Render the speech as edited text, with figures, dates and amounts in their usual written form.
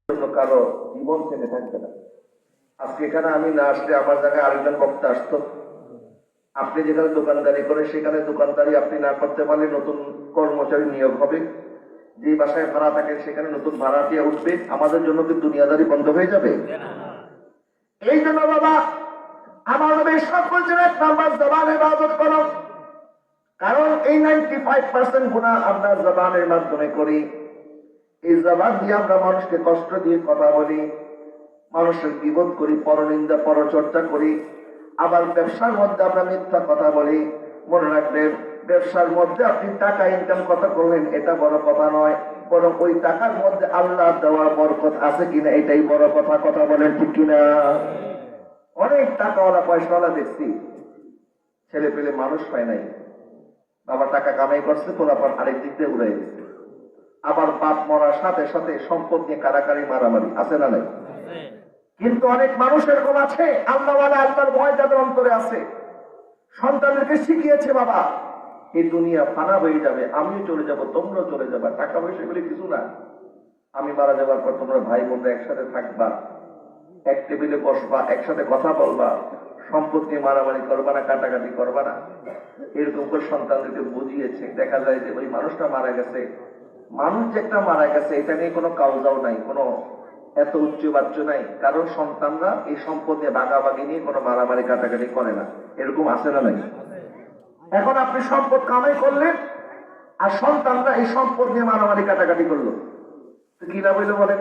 কারো জীবন থেমে থাকবে না। আজকে এখানে আমি না আসলে আমার জায়গায় আরেকজন বক্তা আসতো। আপনি যেখানে দোকানদারি করে সেখানে দোকানদারি আপনি না করতে পারলে নতুন কর্মচারী নিয়োগ হবে। যে বাসায় ভাড়া থাকেন সেখানে নতুন ভাড়াটিয়া উঠবে। আমাদের জন্য কি দুনিয়াদারি বন্ধ হয়ে যাবে? এই জন্য বাবা আমার নবী সব বলছেন, এক নাম্বার জবান ইবাদত করো। কারণ এই 95% গুনাহ আমরা জবানের মাধ্যমে করি। এই জবান দিয়ে আমরা মানুষকে কষ্ট দিয়ে কথা বলি, মানুষের বিপদ করি, পরনিন্দা পরচর্চা করি। আবার ব্যবসার মধ্যে আমরা মিথ্যা কথা বলি। মনে রাখবেন, ব্যবসার মধ্যে আপনি টাকা ইনকাম কথা করলেন এটা বড় কথা নয়, বরং ওই টাকার মধ্যে আল্লাহ দেওয়ার বরকত আছে কিনা এটাই বড় কথা। কথা বলেন ঠিক কিনা? অনেক টাকাওয়ালা পয়সাওয়ালা দেখছি, ছেলে পেলে মানুষ পায় নাই, বাবা টাকা কামাই করছে, পোলাপান আরেক দিক দিয়ে উড়াই দিচ্ছে। আবার বাপ মরার সাথে সাথে সম্পদ নিয়ে কারাকারি মারামারি আছে না নাই? কিন্তু অনেক মানুষ এরকম আছে, আল্লাহওয়ালা, আল্লাহর ভয় যাদের অন্তরে আছে, সন্তানদেরকে শিখিয়েছে বাবা এই দুনিয়া ফানা হয়ে যাবে, আমিও চলে যাব, তোমরাও চলে যাবা, টাকা পয়সা গুলি কিছু না, আমি মারা যাবার পর তোমরা ভাই বোনরা একসাথে থাকবা, এক টেবিলে বসবা, একসাথে কথা বলবা, সম্পদ নিয়ে মারামারি করবা না, কাটাকাটি করবা না। এরকম করে সন্তানদেরকে বুঝিয়েছে। দেখা যায় যে ওই মানুষটা মারা গেছে, মানুষ যে একটা মারা গেছে এটা নিয়ে কোনো কাউজাও নাই, কোনো এত উচ্চ বাচ্চ নাই, কারণ সন্তানরা এই সম্পদ নিয়ে ভাগাভাগি নিয়ে কোনো মারামারি কাটাকাটি করে না। এরকম আছে না নাই? এখন আপনি সম্পদ কামাই করলেন আর সন্তানরা এই সম্পদ নিয়ে মারামারি কাটাকাটি করলো, তো কি লাভ হইলো বলেন?